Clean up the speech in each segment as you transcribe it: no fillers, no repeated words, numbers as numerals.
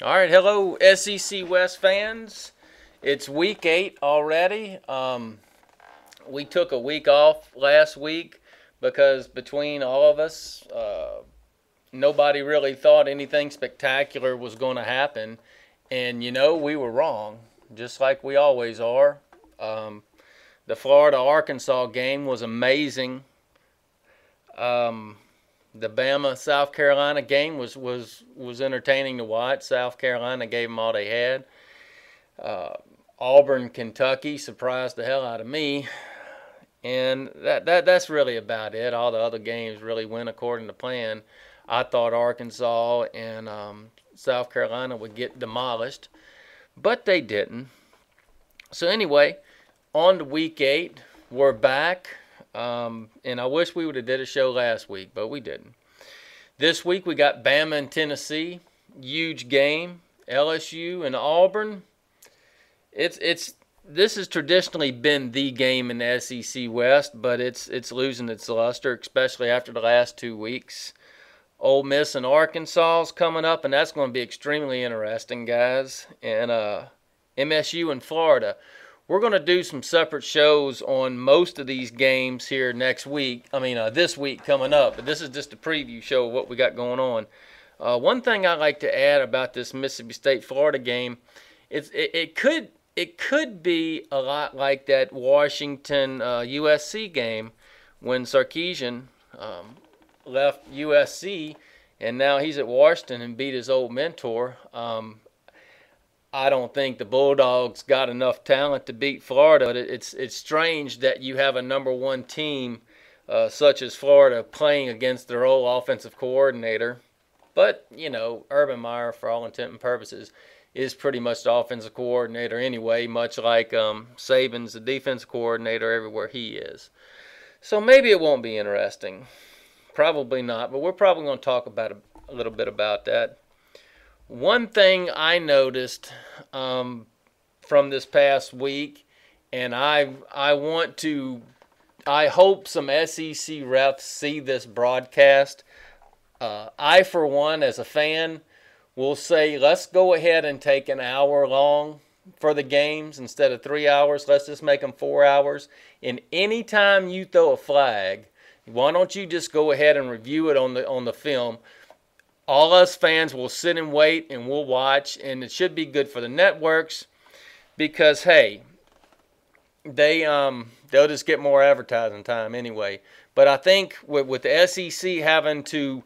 All right, hello SEC West fans. It's week 8 already. We took a week off last week because between all of us, nobody really thought anything spectacular was going to happen. And we were wrong, just like we always are. The Florida Arkansas game was amazing. The Bama South Carolina game was entertaining to watch. South Carolina gave them all they had. Auburn Kentucky surprised the hell out of me, and that's really about it. All the other games really went according to plan. I thought Arkansas and South Carolina would get demolished, but they didn't. So anyway, on to week 8, we're back. And I wish we would have did a show last week, but we didn't. This week we got Bama and Tennessee, huge game. LSU and Auburn. This has traditionally been the game in the SEC West, but it's losing its luster, especially after the last 2 weeks. Ole Miss and Arkansas is coming up, and that's going to be extremely interesting, guys. And MSU and Florida. We're going to do some separate shows on most of these games here next week. This week coming up. But this is just a preview show of what we got going on. One thing I like to add about this Mississippi State-Florida game, it could be a lot like that Washington USC game when Sarkisian left USC, and now he's at Washington and beat his old mentor. I don't think the Bulldogs got enough talent to beat Florida, but it's strange that you have a number one team such as Florida playing against their old offensive coordinator. But, Urban Meyer, for all intent and purposes, is pretty much the offensive coordinator anyway, much like Saban's the defensive coordinator everywhere he is. So maybe it won't be interesting. Probably not, but we're probably going to talk about a little bit about that. One thing I noticed from this past week, and I hope some SEC refs see this broadcast. I, for one, as a fan, will say let's go ahead and take an hour long for the games instead of 3 hours. Let's just make them 4 hours. And anytime you throw a flag, why don't you just go ahead and review it on the film? All us fans will sit and wait, and we'll watch, and it should be good for the networks because, hey, they'll just get more advertising time anyway. But I think with the SEC having to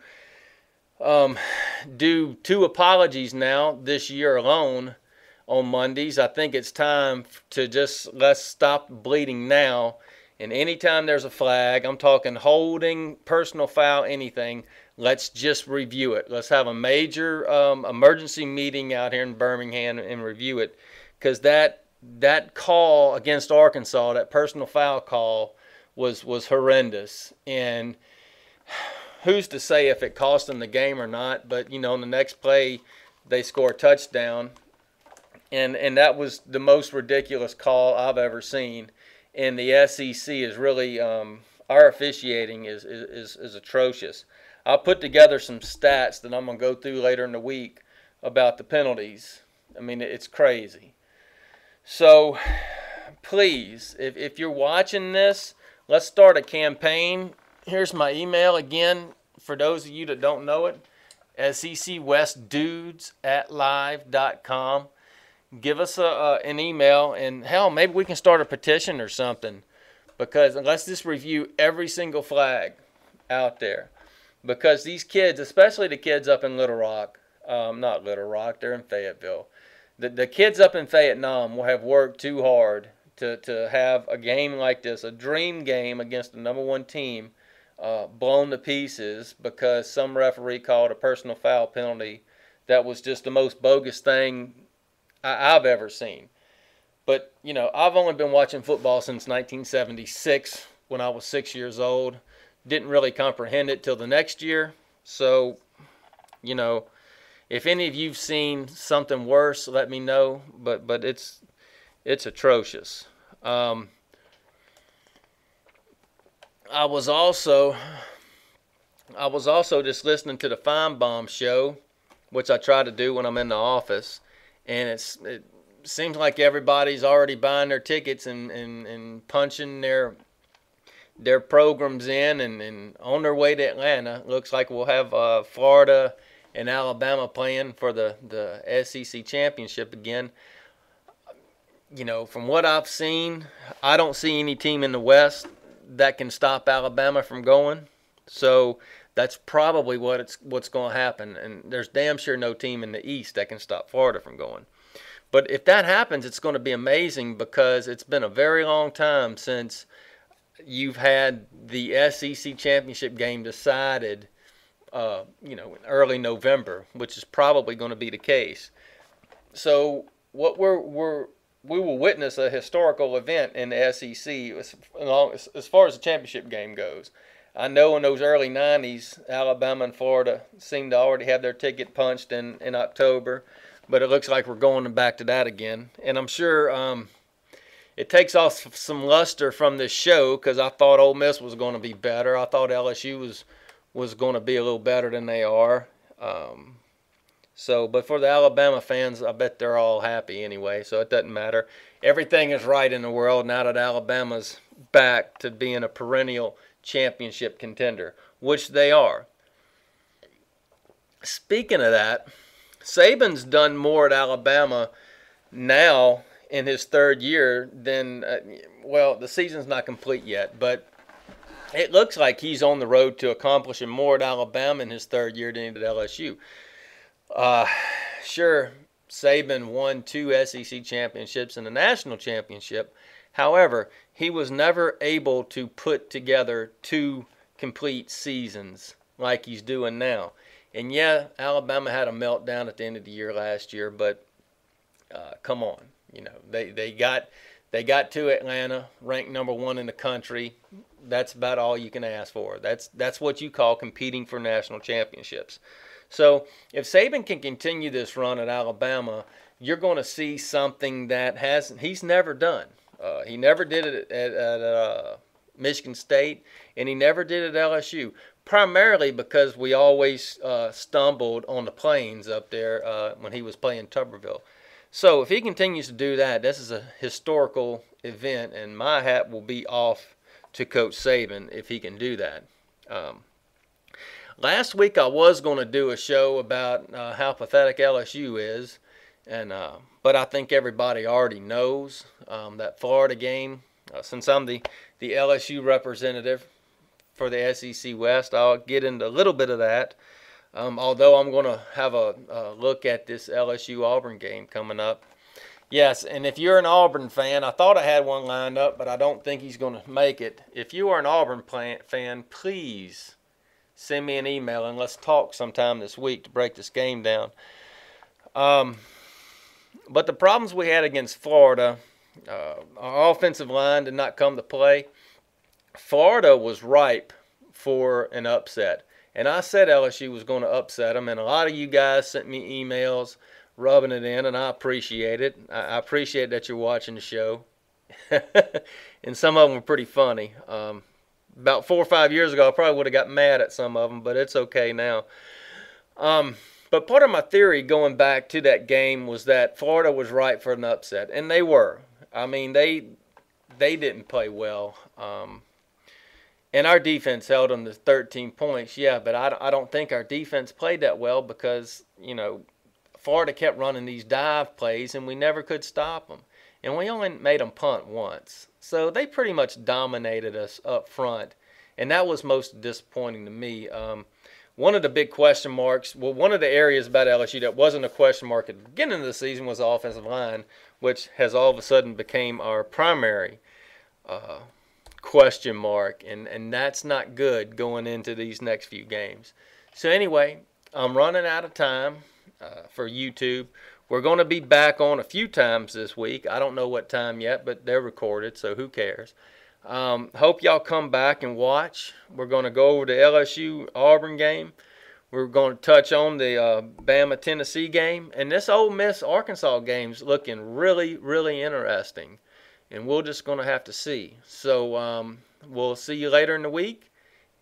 do 2 apologies now this year alone on Mondays, I think it's time to let's stop bleeding now. And anytime there's a flag, I'm talking holding, personal foul, anything, let's just review it. Let's have a major emergency meeting out here in Birmingham and review it. Because that call against Arkansas, that personal foul call, was horrendous. And who's to say if it cost them the game or not? But, on the next play, they score a touchdown. And that was the most ridiculous call I've ever seen. And the SEC is really, our officiating is atrocious. I'll put together some stats that I'm going to go through later in the week about the penalties. It's crazy. So, please, if you're watching this, let's start a campaign. Here's my email again for those of you that don't know it, secwestdudes@live.com. Give us an email, and hell, maybe we can start a petition or something, because let's just review every single flag out there, because these kids, especially the kids up in Little Rock, not Little Rock, they're in Fayetteville, the kids up in Vietnam will have worked too hard to have a game like this, a dream game against the number one team, blown to pieces because some referee called a personal foul penalty that was just the most bogus thing I've ever seen. But, I've only been watching football since 1976 when I was 6 years old. Didn't really comprehend it till the next year. So, if any of you've seen something worse, let me know. But it's atrocious. I was also just listening to the Feinbaum show which I try to do when I'm in the office, and it seems like everybody's already buying their tickets and punching their programs in and on their way to Atlanta. Looks like we'll have Florida and Alabama playing for the SEC championship again. From what I've seen, I don't see any team in the West that can stop Alabama from going. So that's probably what's going to happen. And there's damn sure no team in the East that can stop Florida from going. But if that happens, it's going to be amazing because it's been a very long time since you've had the SEC championship game decided, in early November, which is probably going to be the case. So what we will witness a historical event in the SEC as far as the championship game goes. I know in those early 90s, Alabama and Florida seemed to already have their ticket punched in October, but it looks like we're going back to that again. And I'm sure it takes off some luster from this show because I thought Ole Miss was going to be better. I thought LSU was going to be a little better than they are. But for the Alabama fans, I bet they're all happy anyway, so it doesn't matter. Everything is right in the world now that Alabama's back to being a perennial championship contender, which they are. Speaking of that, Saban's done more at Alabama now in his third year than, the season's not complete yet, but it looks like he's on the road to accomplishing more at Alabama in his third year than he did at LSU. Sure, Saban won 2 SEC championships and a national championship. However, he was never able to put together 2 complete seasons like he's doing now. And yeah, Alabama had a meltdown at the end of the year last year, but come on, they got to Atlanta, ranked number 1 in the country. That's about all you can ask for. That's what you call competing for national championships. So if Saban can continue this run at Alabama, you're going to see something that he's never done. He never did it at Michigan State, and he never did it at LSU, primarily because we always stumbled on the plains up there when he was playing Tuberville. So if he continues to do that, this is a historical event, and my hat will be off to Coach Saban if he can do that. Last week I was going to do a show about how pathetic LSU is, but I think everybody already knows that Florida game. Since I'm the LSU representative for the SEC West, I'll get into a little bit of that, although I'm going to have a look at this LSU-Auburn game coming up. Yes, and if you're an Auburn fan, I thought I had one lined up, but I don't think he's going to make it. If you are an Auburn fan, please send me an email and let's talk sometime this week to break this game down. But the problems we had against Florida, our offensive line did not come to play. Florida was ripe for an upset. And I said LSU was going to upset them, and a lot of you guys sent me emails rubbing it in, and I appreciate it. I appreciate that you're watching the show. And some of them were pretty funny. About 4 or 5 years ago, I probably would have got mad at some of them, but it's okay now. But part of my theory going back to that game was that Florida was right for an upset, and they were. I mean, they didn't play well. And our defense held them to 13 points, yeah, but I don't think our defense played that well because, Florida kept running these dive plays, and we never could stop them. And we only made them punt once. So they pretty much dominated us up front, and that was most disappointing to me. One of the big question marks, one of the areas about LSU that wasn't a question mark at the beginning of the season was the offensive line, which has all of a sudden became our primary question mark, and that's not good going into these next few games. So anyway, I'm running out of time for YouTube. We're going to be back on a few times this week. I don't know what time yet, but they're recorded, so who cares? Hope y'all come back and watch. We're going to go over the LSU-Auburn game. We're going to touch on the Bama-Tennessee game. And this Ole Miss-Arkansas game is looking really, really interesting. And we're just going to have to see. So we'll see you later in the week.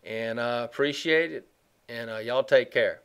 And I appreciate it. And y'all take care.